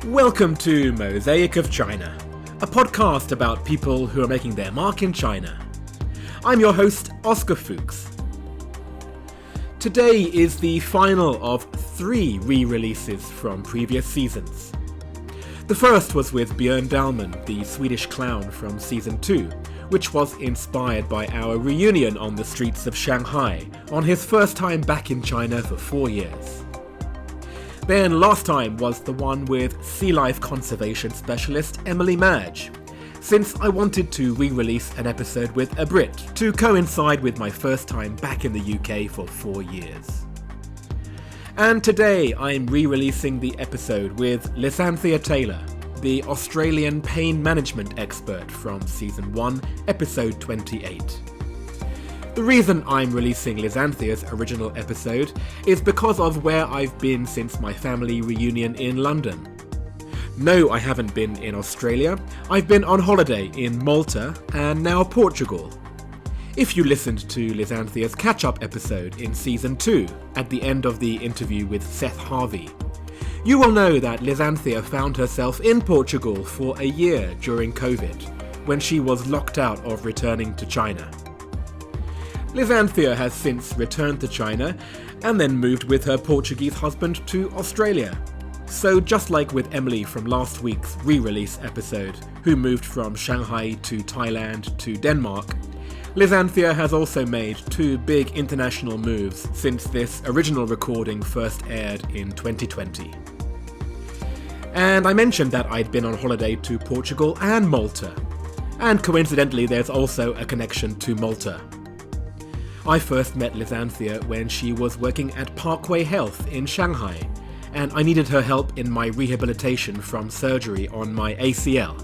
Welcome to Mosaic of China, a podcast about people who are making their mark in China. I'm your host, Oscar Fuchs. Today is the final of 3 re-releases from previous seasons. The first was with Björn Dahlman, the Swedish clown from Season 2, which was inspired by our reunion on the streets of Shanghai on his first time back in China for 4 years. Then last time was the one with sea life conservation specialist Emily Madge, since I wanted to re-release an episode with a Brit to coincide with my first time back in the UK for 4 years. And today I'm re-releasing the episode with Lissanthea Taylor, the Australian pain management expert from Season 1, Episode 28. The reason I'm releasing Lissanthea's original episode is because of where I've been since my family reunion in London. No, I haven't been in Australia. I've been on holiday in Malta and now Portugal. If you listened to Lissanthea's catch-up episode in Season 2, at the end of the interview with Seth Harvey, you will know that Lissanthea found herself in Portugal for a year during COVID, when she was locked out of returning to China. Lissanthea has since returned to China and then moved with her Portuguese husband to Australia. So just like with Emily from last week's re-release episode, who moved from Shanghai to Thailand to Denmark, Lissanthea has also made 2 big international moves since this original recording first aired in 2020. And I mentioned that I'd been on holiday to Portugal and Malta, and coincidentally there's also a connection to Malta. I first met Lissanthea when she was working at Parkway Health in Shanghai, and I needed her help in my rehabilitation from surgery on my ACL.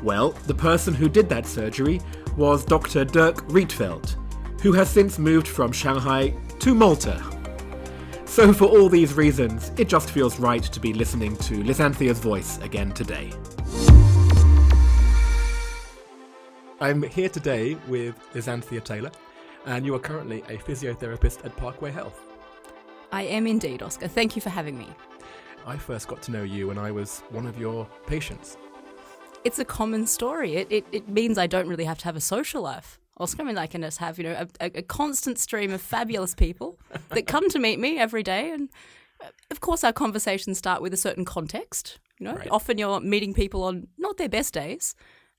Well, the person who did that surgery was Dr. Dirk Rietveld, who has since moved from Shanghai to Malta. So for all these reasons, it just feels right to be listening to Lissanthea's voice again today. I'm here today with Lissanthea Taylor, and you are currently a physiotherapist at Parkway Health. I am indeed, Oscar. Thank you for having me. I first got to know you when I was one of your patients. It's a common story. It means I don't really have to have a social life. Oscar, I mean, I can just have, a constant stream of fabulous people that come to meet me every day. And of course, our conversations start with a certain context. Right. Often you're meeting people on not their best days.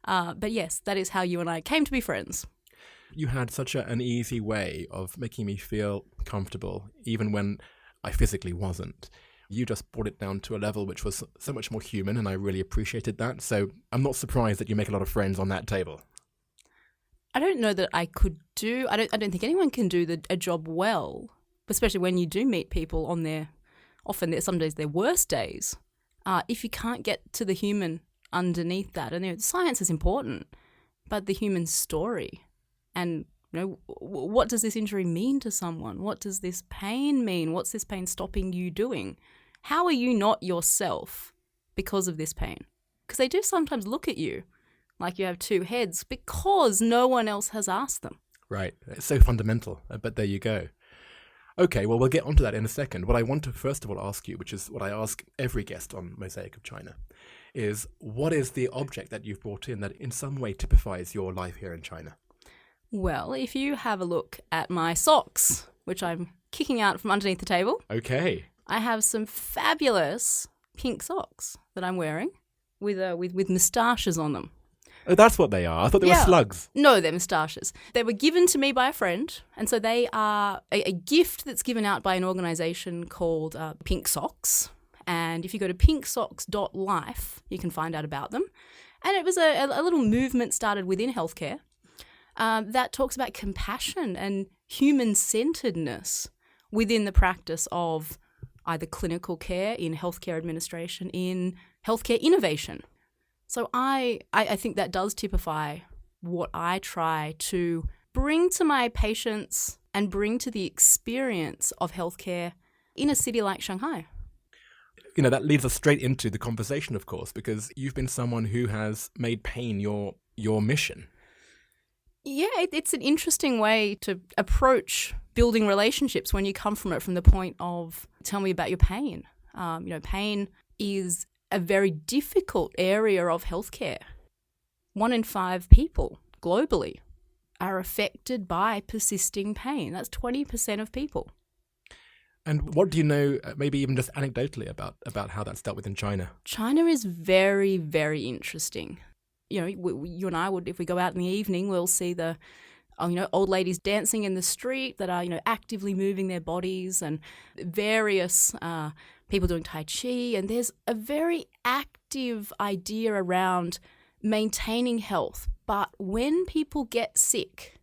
But yes, that is how you and I came to be friends. You had such an easy way of making me feel comfortable, even when I physically wasn't. You just brought it down to a level which was so much more human, and I really appreciated that. So I'm not surprised that you make a lot of friends on that table. I don't know that I could do. I don't think anyone can do a job well, especially when you do meet people on some days their worst days. If you can't get to the human underneath that, and science is important, but the human story. And, what does this injury mean to someone? What does this pain mean? What's this pain stopping you doing? How are you not yourself because of this pain? Because they do sometimes look at you like you have 2 heads because no one else has asked them. Right. It's so fundamental, but there you go. Okay, well, we'll get onto that in a second. What I want to first of all ask you, which is what I ask every guest on Mosaic of China, is what is the object that you've brought in that in some way typifies your life here in China? Well, if you have a look at my socks, which I'm kicking out from underneath the table. Okay. I have some fabulous pink socks that I'm wearing with moustaches on them. Oh, that's what they are. I thought they were slugs. No, they're moustaches. They were given to me by a friend, and so they are a gift that's given out by an organisation called Pink Socks. And if you go to pinksocks.life, you can find out about them. And it was a little movement started within healthcare that talks about compassion and human-centeredness within the practice of either clinical care, in healthcare administration, in healthcare innovation. So I think that does typify what I try to bring to my patients and bring to the experience of healthcare in a city like Shanghai. That leads us straight into the conversation, of course, because you've been someone who has made pain your mission. Yeah, it's an interesting way to approach building relationships when you come from it from the point of, tell me about your pain. Pain is a very difficult area of healthcare. 1 in 5 people globally are affected by persisting pain. That's 20% of people. And what do you know, maybe even just anecdotally, about how that's dealt with in China? China is very, very interesting. You know, you and I would, if we go out in the evening, we'll see the old ladies dancing in the street that are, actively moving their bodies, and various people doing Tai Chi. And there's a very active idea around maintaining health. But when people get sick,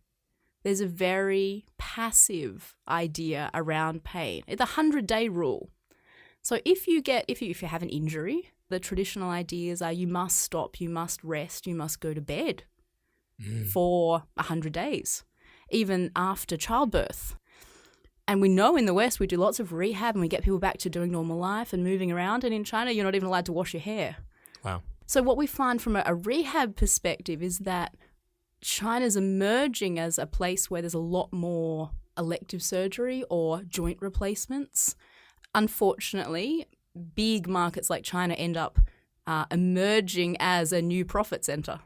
there's a very passive idea around pain. The 100-day rule. So if you have an injury, the traditional ideas are you must stop, you must rest, you must go to bed for 100 days, even after childbirth. And we know in the West we do lots of rehab and we get people back to doing normal life and moving around. And in China, you're not even allowed to wash your hair. Wow. So what we find from a rehab perspective is that China's emerging as a place where there's a lot more elective surgery or joint replacements. Unfortunately, big markets like China end up emerging as a new profit center.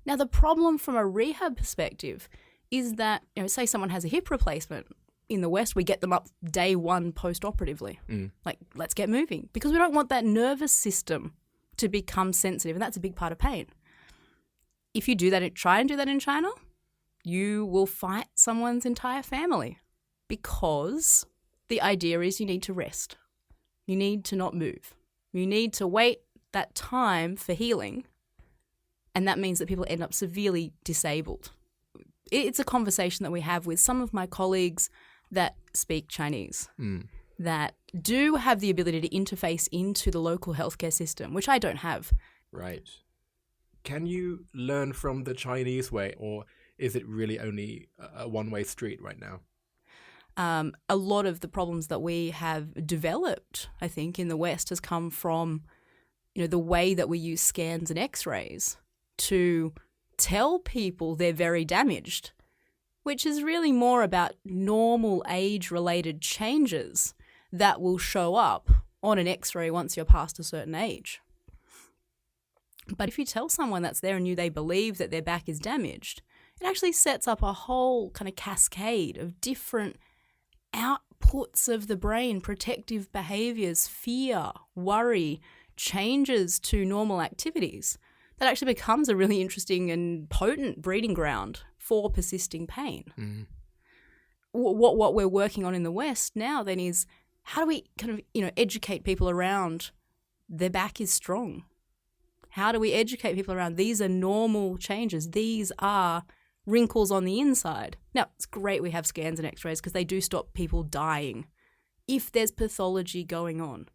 Now, the problem from a rehab perspective is that, say someone has a hip replacement. In the West, we get them up day 1 post-operatively. Like, let's get moving. Because we don't want that nervous system to become sensitive, and that's a big part of pain. If you try and do that in China, you will fight someone's entire family, because the idea is you need to rest. You need to not move. You need to wait that time for healing, and that means that people end up severely disabled. It's a conversation that we have with some of my colleagues that speak Chinese, that do have the ability to interface into the local healthcare system, which I don't have. Right. Can you learn from the Chinese way, or is it really only a one-way street right now? A lot of the problems that we have developed, I think, in the West has come from, the way that we use scans and x-rays to tell people they're very damaged, which is really more about normal age-related changes that will show up on an x-ray once you're past a certain age. But if you tell someone that's there and they believe that their back is damaged, it actually sets up a whole kind of cascade of different outputs of the brain, protective behaviors, fear, worry, changes to normal activities. That actually becomes a really interesting and potent breeding ground for persisting pain. What we're working on in the West now then is how do we kind of, educate people around their back is strong? How do we educate people around these are normal changes? These are wrinkles on the inside. Now, it's great we have scans and x-rays because they do stop people dying if there's pathology going on.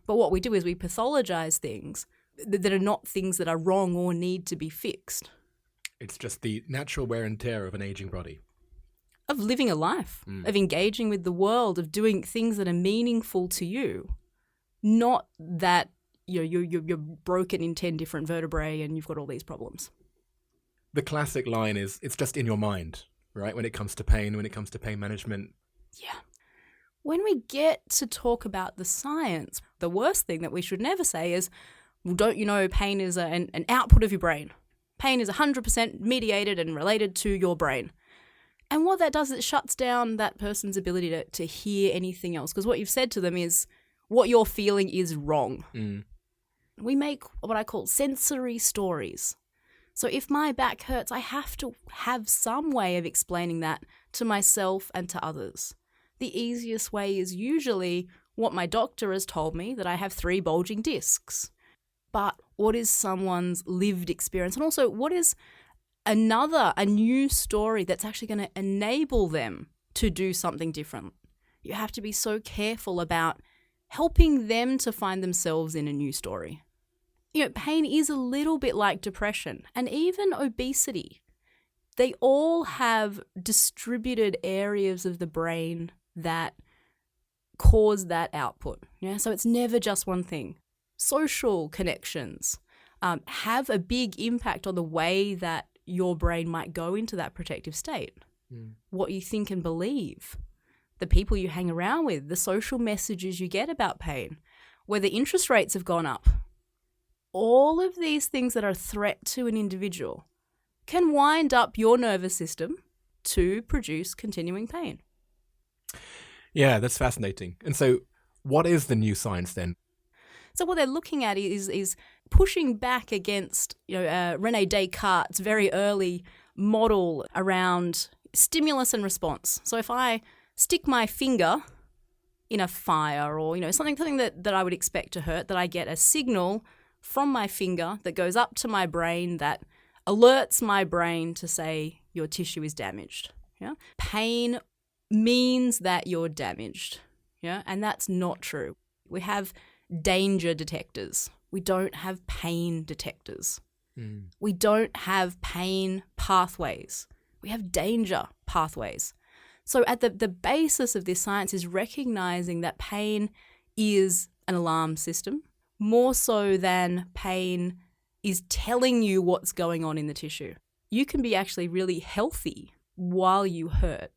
But what we do is we pathologize things that are not things that are wrong or need to be fixed. It's just the natural wear and tear of an aging body. Of living a life, of engaging with the world, of doing things that are meaningful to you. Not that you're broken in 10 different vertebrae and you've got all these problems. The classic line is, it's just in your mind, right? When it comes to pain, when it comes to pain management. Yeah. When we get to talk about the science, the worst thing that we should never say is, well, don't you know pain is an output of your brain? Pain is 100% mediated and related to your brain. And what that does is it shuts down that person's ability to hear anything else. Because what you've said to them is, what you're feeling is wrong. We make what I call sensory stories. So if my back hurts, I have to have some way of explaining that to myself and to others. The easiest way is usually what my doctor has told me, that I have 3 bulging discs. But what is someone's lived experience? And also, what is a new story that's actually going to enable them to do something different? You have to be so careful about helping them to find themselves in a new story. Pain is a little bit like depression and even obesity. They all have distributed areas of the brain that cause that output. So it's never just one thing. Social connections have a big impact on the way that your brain might go into that protective state. What you think and believe, the people you hang around with, the social messages you get about pain. whether interest rates have gone up. All of these things that are a threat to an individual can wind up your nervous system to produce continuing pain. Yeah, that's fascinating. And so what is the new science then? So what they're looking at is pushing back against René Descartes' very early model around stimulus and response. So if I stick my finger in a fire or something that I would expect to hurt, that I get a signal from my finger that goes up to my brain that alerts my brain to say your tissue is damaged. Yeah? Pain means that you're damaged. Yeah? And that's not true. We have danger detectors. We don't have pain detectors. We don't have pain pathways. We have danger pathways. So at the basis of this science is recognizing that pain is an alarm system, more so than pain is telling you what's going on in the tissue. You can be actually really healthy while you hurt.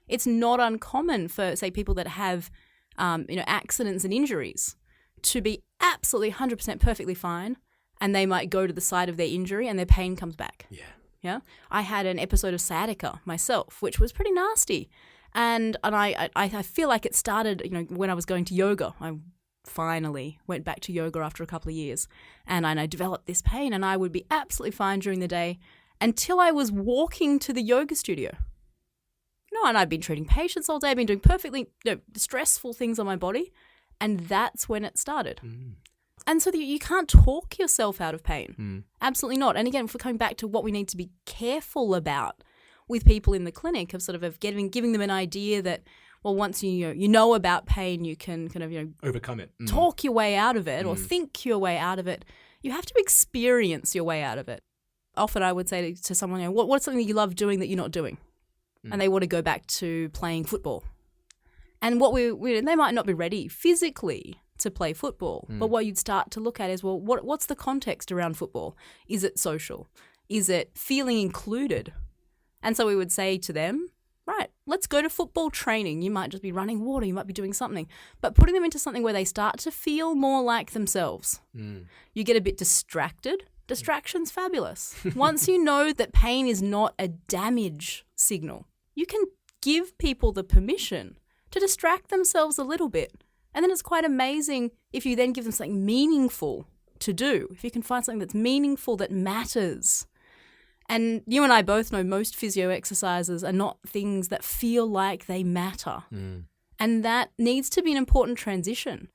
It's not uncommon for, say, people that have accidents and injuries to be absolutely 100% perfectly fine, and they might go to the site of their injury and their pain comes back. Yeah. I had an episode of sciatica myself, which was pretty nasty. And I feel like it started, when I was going to yoga. I finally went back to yoga after a couple of years, and I developed this pain, and I would be absolutely fine during the day until I was walking to the yoga studio. And I'd been treating patients all day, I'd been doing perfectly stressful things on my body, and that's when it started. And so you can't talk yourself out of pain. Absolutely not. And again, if we're coming back to what we need to be careful about with people in the clinic of giving them an idea that, well, once you know about pain, you can kind of overcome it, talk your way out of it or think your way out of it. You have to experience your way out of it. Often I would say to someone, what's something that you love doing that you're not doing? And they want to go back to playing football. And what they might not be ready physically to play football, but what you'd start to look at is, well, what's the context around football? Is it social? Is it feeling included? And so we would say to them, right, let's go to football training. You might just be running water, you might be doing something, but putting them into something where they start to feel more like themselves. You get a bit distracted. Distraction's fabulous. Once you know that pain is not a damage signal, you can give people the permission to distract themselves a little bit. And then it's quite amazing if you then give them something meaningful to do, if you can find something that's meaningful, that matters. And you and I both know most physio exercises are not things that feel like they matter. And that needs to be an important transition.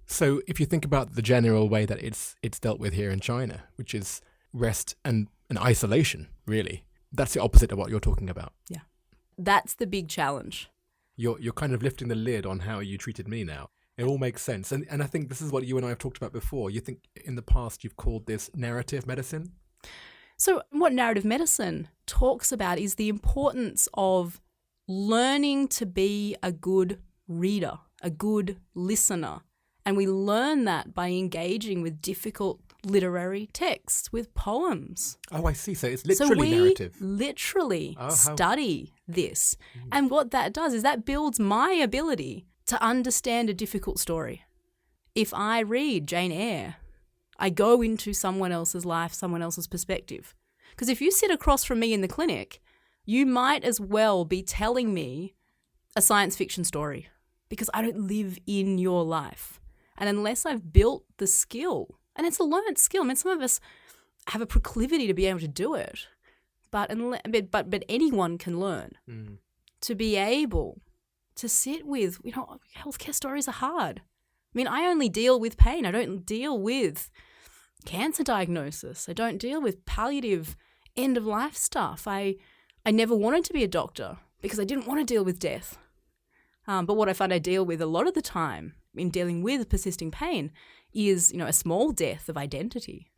So if you think about the general way that it's dealt with here in China, which is rest and isolation, really, that's the opposite of what you're talking about. Yeah. That's the big challenge. You're kind of lifting the lid on how you treated me now. It all makes sense. And I think this is what you and I have talked about before. You think in the past you've called this narrative medicine? So what narrative medicine talks about is the importance of learning to be a good reader, a good listener. And we learn that by engaging with difficult literary texts, with poems. Oh, I see. So it's literally narrative. So we literally study this. And what that does is that builds my ability to understand a difficult story. If I read Jane Eyre, I go into someone else's life, someone else's perspective. Because if you sit across from me in the clinic, you might as well be telling me a science fiction story because I don't live in your life. And unless I've built the skill, and it's a learned skill. I mean, some of us have a proclivity to be able to do it, but anyone can learn to be able to sit with, healthcare stories are hard. I mean, I only deal with pain. I don't deal with cancer diagnosis. I don't deal with palliative end-of-life stuff. I never wanted to be a doctor because I didn't want to deal with death. But what I find I deal with a lot of the time in dealing with persisting pain is, a small death of identity.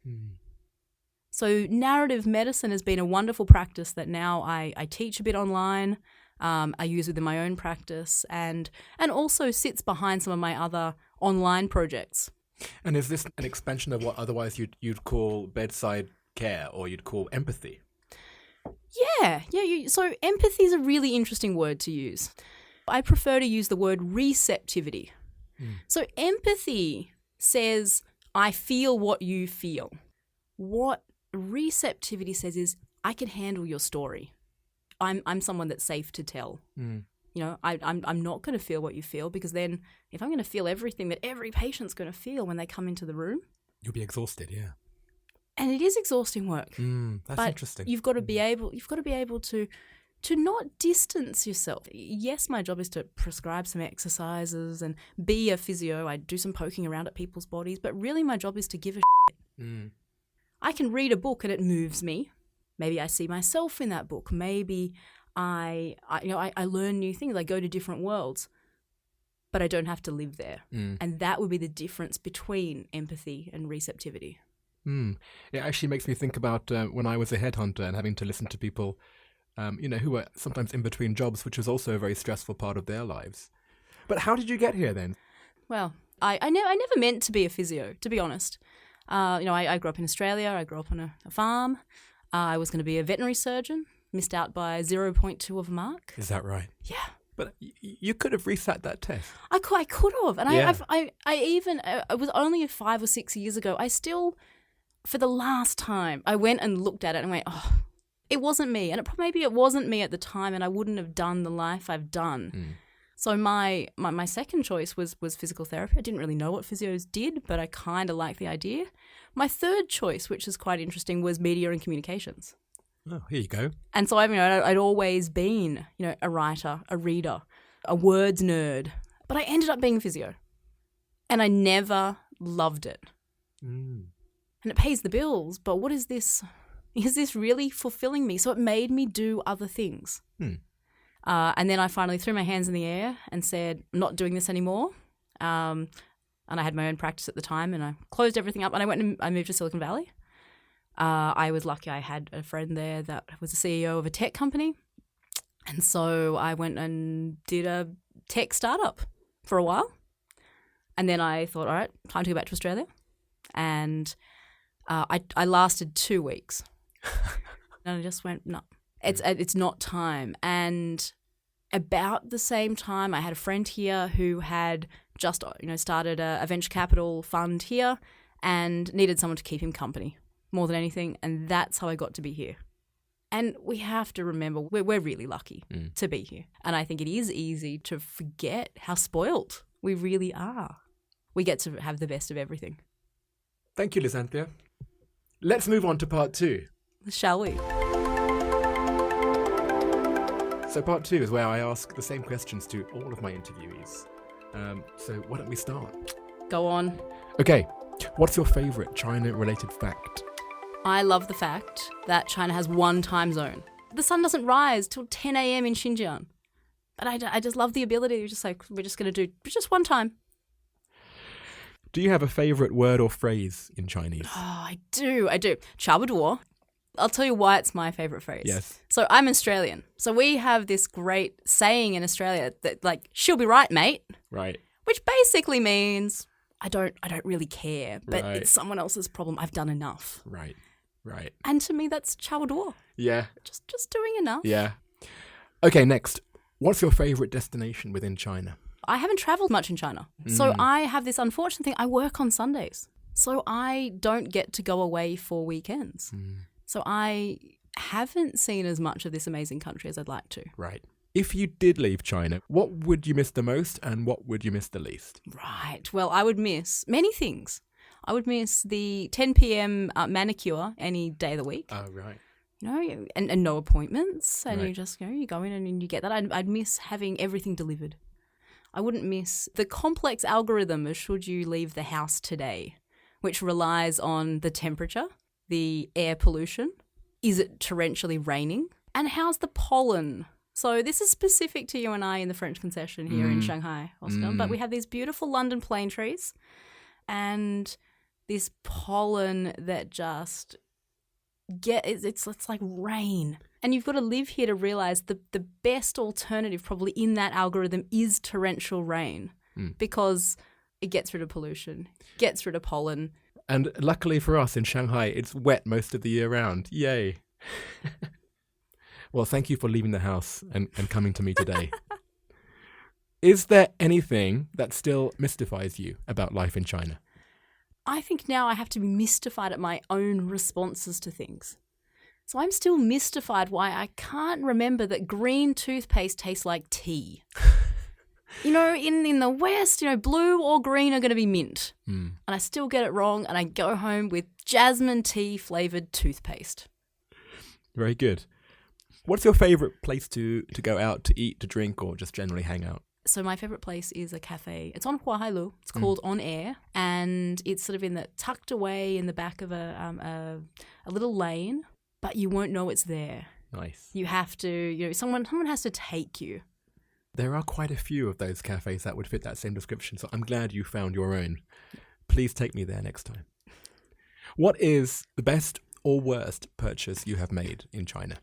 So narrative medicine has been a wonderful practice that now I teach a bit online, I use within my own practice, and also sits behind some of my other online projects. And is this an expansion of what otherwise you'd call bedside care or you'd call empathy? Yeah. So empathy is a really interesting word to use. I prefer to use the word receptivity. So empathy says, I feel what you feel. What receptivity says is, I can handle your story. I'm someone that's safe to tell. You know, I'm not going to feel what you feel, because then if I'm going to feel everything that every patient's going to feel when they come into the room, you'll be exhausted. Yeah, and it is exhausting work. That's interesting. You've got to be able. You've got to be able to not distance yourself. Yes, my job is to prescribe some exercises and be a physio. I do some poking around at people's bodies, but really my job is to give a shit. I can read a book and it moves me. Maybe I see myself in that book. Maybe I learn new things. I go to different worlds, but I don't have to live there. And that would be the difference between empathy and receptivity. It actually makes me think about when I was a headhunter and having to listen to people, who were sometimes in between jobs, which was also a very stressful part of their lives. But how did you get here then? Well, I never meant to be a physio, to be honest. I grew up in Australia. I grew up on a farm. I was going to be a veterinary surgeon, missed out by 0.2 of a mark. Is that right? Yeah. But you could have resat that test. I could have. And it was only 5 or 6 years ago. I still, for the last time, I went and looked at it and went, oh, it wasn't me. And maybe it wasn't me at the time, and I wouldn't have done the life I've done. So my second choice was physical therapy. I didn't really know what physios did, but I kind of liked the idea. My third choice, which is quite interesting, was media and communications. Oh, here you go. And so I'd always been, a writer, a reader, a words nerd. But I ended up being a physio. And I never loved it. And it pays the bills, but what is this? Is this really fulfilling me? So it made me do other things. And then I finally threw my hands in the air and said, I'm not doing this anymore. And I had my own practice at the time, and I closed everything up, and I moved to Silicon Valley. I was lucky I had a friend there that was the CEO of a tech company. And so I went and did a tech startup for a while. And then I thought, all right, time to go back to Australia. And I lasted 2 weeks. And I just went, no, it's not time. And about the same time, I had a friend here who had just started a venture capital fund here and needed someone to keep him company more than anything. And that's how I got to be here. And we have to remember we're really lucky to be here. And I think it is easy to forget how spoiled we really are. We get to have the best of everything. Thank you, Lissanthea. Let's move on to part 2. Shall we? So part 2 is where I ask the same questions to all of my interviewees. So why don't we start? Go on. Okay, what's your favourite China-related fact? I love the fact that China has one time zone. The sun doesn't rise till 10 a.m. in Xinjiang. But I just love the ability to just we're just going to do just one time. Do you have a favourite word or phrase in Chinese? Oh, I do. 差不多. I'll tell you why it's my favourite phrase. Yes. So I'm Australian. So we have this great saying in Australia that she'll be right, mate. Right. Which basically means I don't really care, but it's someone else's problem. I've done enough. Right. And to me, that's 差不多. Yeah. Just doing enough. Yeah. Okay, next. What's your favourite destination within China? I haven't travelled much in China. So I have this unfortunate thing. I work on Sundays. So I don't get to go away for weekends. So I haven't seen as much of this amazing country as I'd like to. Right. If you did leave China, what would you miss the most and what would you miss the least? Right. Well, I would miss many things. I would miss the 10 p.m. Manicure any day of the week. Oh, right. And no appointments. And right. you just you go in and you get that. I'd miss having everything delivered. I wouldn't miss the complex algorithm of should you leave the house today, which relies on the temperature, the air pollution, is it torrentially raining, and how's the pollen? So this is specific to you and I in the French concession here in Shanghai, Oscar, but we have these beautiful London plane trees and this pollen that just it's like rain. And you've got to live here to realise the best alternative probably in that algorithm is torrential rain because it gets rid of pollution, gets rid of pollen. And luckily for us in Shanghai, it's wet most of the year round. Yay. Well, thank you for leaving the house and coming to me today. Is there anything that still mystifies you about life in China? I think now I have to be mystified at my own responses to things. So I'm still mystified why I can't remember that green toothpaste tastes like tea. In the West, blue or green are going to be mint. And I still get it wrong, and I go home with jasmine tea flavoured toothpaste. Very good. What's your favourite place to go out to eat, to drink, or just generally hang out? So my favourite place is a cafe. It's on Huahailu. It's called On Air, and it's sort of tucked away in the back of a little lane, but you won't know it's there. Nice. You have to, someone has to take you. There are quite a few of those cafes that would fit that same description, so I'm glad you found your own. Please take me there next time. What is the best or worst purchase you have made in China?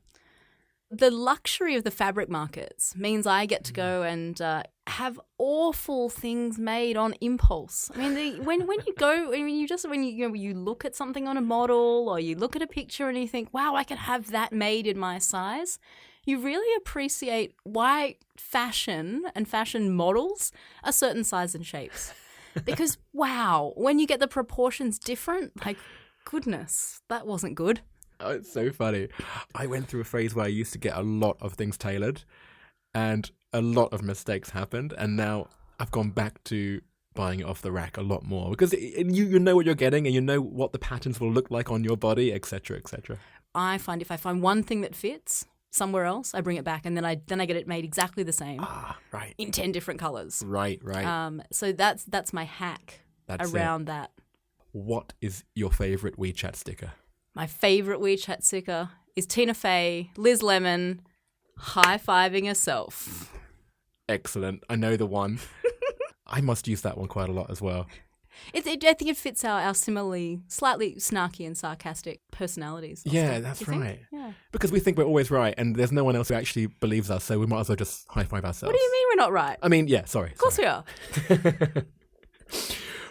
The luxury of the fabric markets means I get to go and have awful things made on impulse. I mean, when you look at something on a model or you look at a picture and you think, wow, I could have that made in my size, you really appreciate why fashion and fashion models are certain sizes and shapes. Because, wow, when you get the proportions different, like, goodness, that wasn't good. Oh, it's so funny. I went through a phase where I used to get a lot of things tailored and a lot of mistakes happened. And now I've gone back to buying it off the rack a lot more because you know what you're getting and you know what the patterns will look like on your body, etc., etc. I find if I find one thing that fits somewhere else, I bring it back and then I get it made exactly the same. Ah, right. In 10 different colours. Right. So that's my hack around that. What is your favourite WeChat sticker? My favourite WeChat sticker is Tina Fey, Liz Lemon, high-fiving herself. Excellent. I know the one. I must use that one quite a lot as well. I think it fits our similarly slightly snarky and sarcastic personalities. Yeah, that's right. Yeah. Because we think we're always right and there's no one else who actually believes us, so we might as well just high-five ourselves. What do you mean we're not right? I mean, yeah, sorry. Of course we are.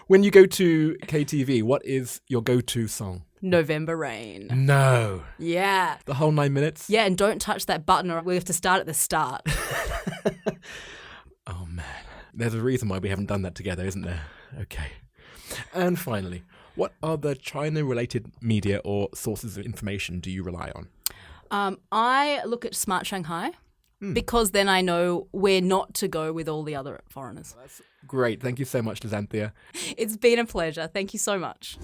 When you go to KTV, what is your go-to song? November Rain. No. Yeah. The whole 9 minutes? Yeah, and don't touch that button or we have to start at the start. Oh, man. There's a reason why we haven't done that together, isn't there? Okay. And finally, what other China-related media or sources of information do you rely on? I look at Smart Shanghai because then I know where not to go with all the other foreigners. That's great. Thank you so much, Lissanthea. It's been a pleasure. Thank you so much.